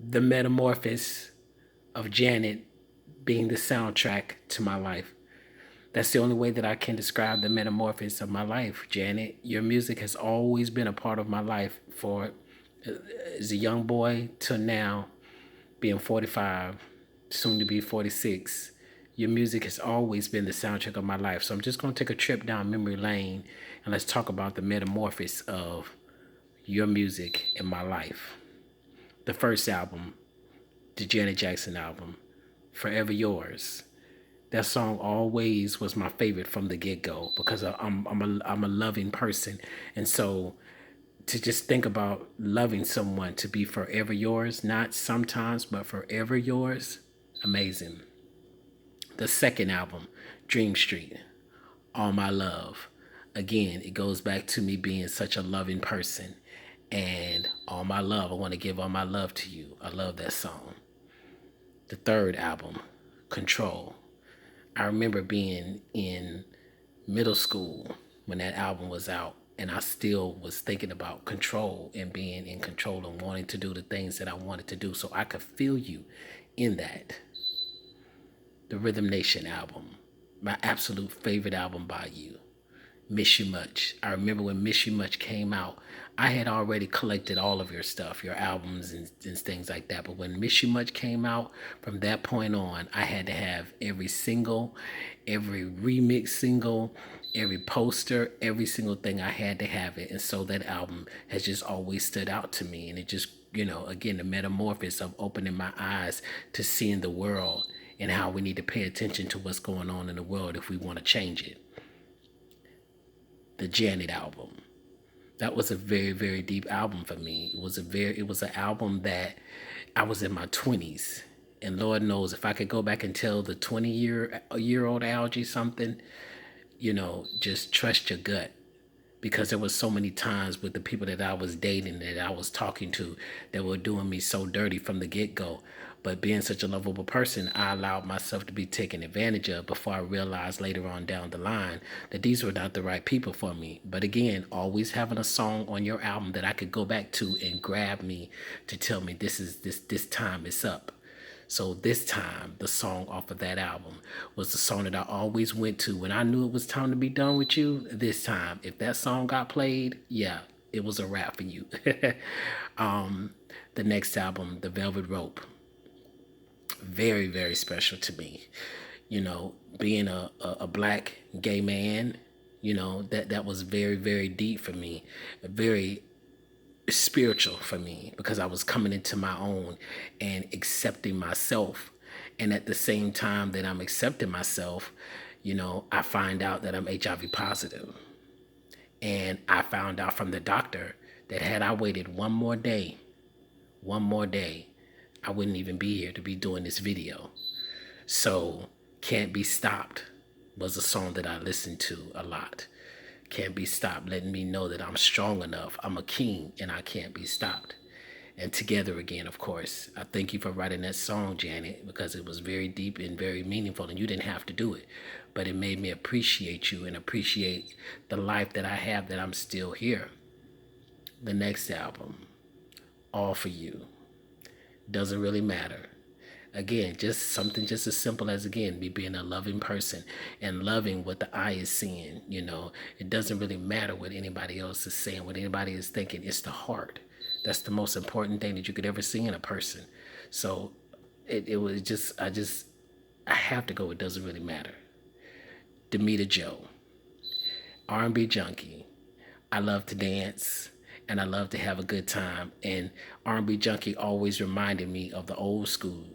the metamorphosis of Janet being the soundtrack to my life. That's the only way that I can describe the metamorphosis of my life, Janet. Your music has always been a part of my life for as a young boy till now, being 45, soon to be 46. Your music has always been the soundtrack of my life. So I'm just going to take a trip down memory lane and let's talk about the metamorphosis of your music in my life. The first album, the Janet Jackson album, Forever Yours. That song always was my favorite from the get go because I'm a loving person, and so to just think about loving someone to be forever yours, not sometimes but forever yours, amazing. The second album, Dream Street, All My Love. Again, it goes back to me being such a loving person. And All My Love, I want to give all my love to you. I love that song. The third album, Control. I remember being in middle school when that album was out, and I still was thinking about control and being in control and wanting to do the things that I wanted to do. So I could feel you in that. The Rhythm Nation album, my absolute favorite album by you. Miss You Much. I remember when Miss You Much came out, I had already collected all of your stuff, your albums and things like that. But when Miss You Much came out, from that point on, I had to have every single, every remix single, every poster, every single thing. I had to have it. And so that album has just always stood out to me. And it just, again, the metamorphosis of opening my eyes to seeing the world and how we need to pay attention to what's going on in the world if we want to change it. The Janet album. That was a very, very deep album for me. It was an album that I was in my 20s. And Lord knows if I could go back and tell the 20 year old Algie something, just trust your gut. Because there was so many times with the people that I was dating, that I was talking to, that were doing me so dirty from the get-go. But being such a lovable person, I allowed myself to be taken advantage of before I realized later on down the line that these were not the right people for me. But again, always having a song on your album that I could go back to and grab me to tell me this time is up. So this time, the song off of that album was the song that I always went to when I knew it was time to be done with you. This time, if that song got played, yeah, it was a wrap for you. The next album, The Velvet Rope, very, very special to me. Being a black gay man, that was very, very deep for me, very spiritual for me because I was coming into my own and accepting myself. And at the same time that I'm accepting myself, I find out that I'm HIV positive. And I found out from the doctor that had I waited one more day, I wouldn't even be here to be doing this video. So, Can't Be Stopped was a song that I listened to a lot. Can't Be Stopped, letting me know that I'm strong enough. I'm a king and I can't be stopped. And Together Again, of course. I thank you for writing that song, Janet, because it was very deep and very meaningful, and you didn't have to do it. But it made me appreciate you and appreciate the life that I have, that I'm still here. The next album, All For You. Doesn't really matter. Again, just something just as simple as, again, me being a loving person and loving what the eye is seeing. It doesn't really matter what anybody else is saying, what anybody is thinking. It's the heart. That's the most important thing that you could ever see in a person. So it was just, I have to go. It doesn't really matter. Demeter Joe, R&B junkie. I love to dance and I love to have a good time. And R&B junkie always reminded me of the old school,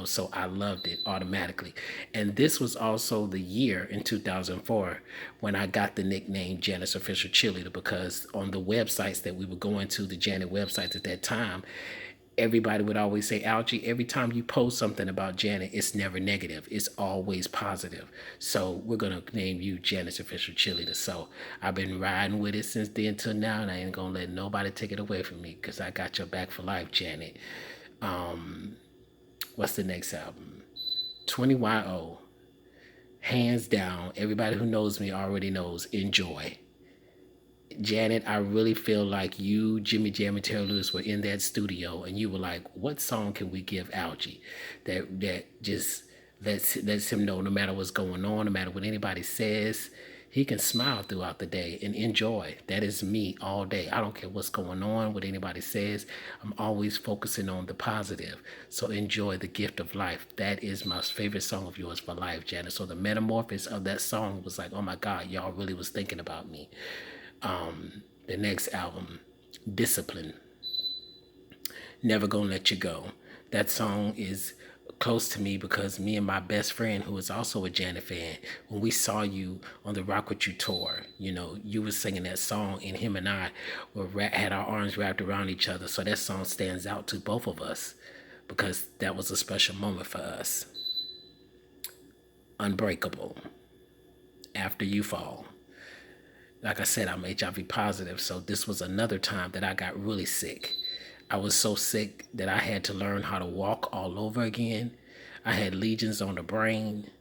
so I loved it automatically. And this was also the year in 2004 when I got the nickname Janet's Official Cheerleader, because on the websites that we were going to, the Janet websites at that time, everybody would always say, Algie, every time you post something about Janet, it's never negative. It's always positive. So we're going to name you Janet's Official Cheerleader. So I've been riding with it since then till now, and I ain't going to let nobody take it away from me because I got your back for life, Janet. What's the next album? 20YO. Hands down, everybody who knows me already knows, Enjoy. Janet, I really feel like you, Jimmy Jam, and Terry Lewis were in that studio, and you were like, "What song can we give Algie that just lets him know no matter what's going on, no matter what anybody says, he can smile throughout the day and enjoy." That is me all day. I don't care what's going on, what anybody says. I'm always focusing on the positive. So enjoy the gift of life. That is my favorite song of yours for life, Janet. So the metamorphosis of that song was like, oh my God, y'all really was thinking about me. The next album, Discipline, Never Gonna Let You Go. That song is close to me because me and my best friend, who is also a Janet fan, when we saw you on the Rock With You tour, you were singing that song, and him and I had our arms wrapped around each other. So that song stands out to both of us because that was a special moment for us. Unbreakable, After You Fall. Like I said, I'm HIV positive, so this was another time that I got really sick. I was so sick that I had to learn how to walk all over again. I had lesions on the brain.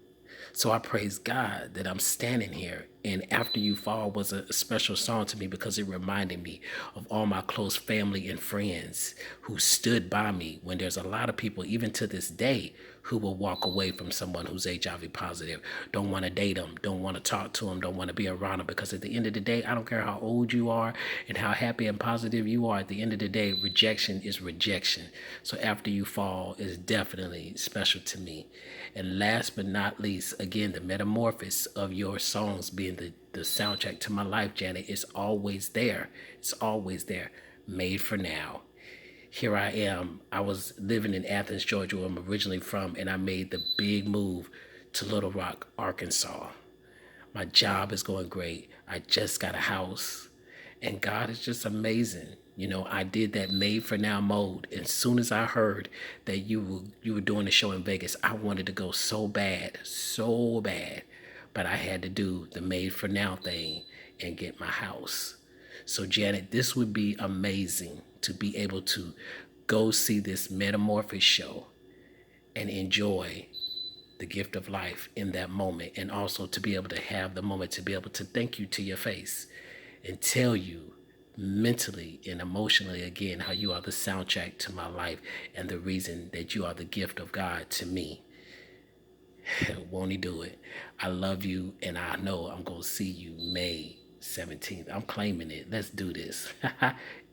So I praise God that I'm standing here. And After You Fall was a special song to me because it reminded me of all my close family and friends who stood by me when there's a lot of people, even to this day, who will walk away from someone who's HIV positive, don't want to date them, don't want to talk to them, don't want to be around them. Because at the end of the day, I don't care how old you are and how happy and positive you are, at the end of the day, rejection is rejection. So After You Fall is definitely special to me. And last but not least, again, the metamorphosis of your songs being the soundtrack to my life, Janet, is always there. It's always there. Made for Now. Here I am. I was living in Athens, Georgia, where I'm originally from, and I made the big move to Little Rock, Arkansas. My job is going great. I just got a house. And God is just amazing. I did that made for now mode. As soon as I heard that you were doing a show in Vegas, I wanted to go so bad, so bad. But I had to do the made for now thing and get my house. So Janet, this would be amazing to be able to go see this Metamorphosis show and enjoy the gift of life in that moment, and also to be able to have the moment to be able to thank you to your face and tell you mentally and emotionally again how you are the soundtrack to my life and the reason that you are the gift of God to me. Won't he do it? I love you, and I know I'm going to see you May 17th. I'm claiming it. Let's do this.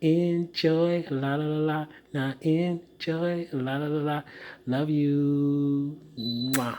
Enjoy, la la la la. Now enjoy, la la la la. Love you. Mwah.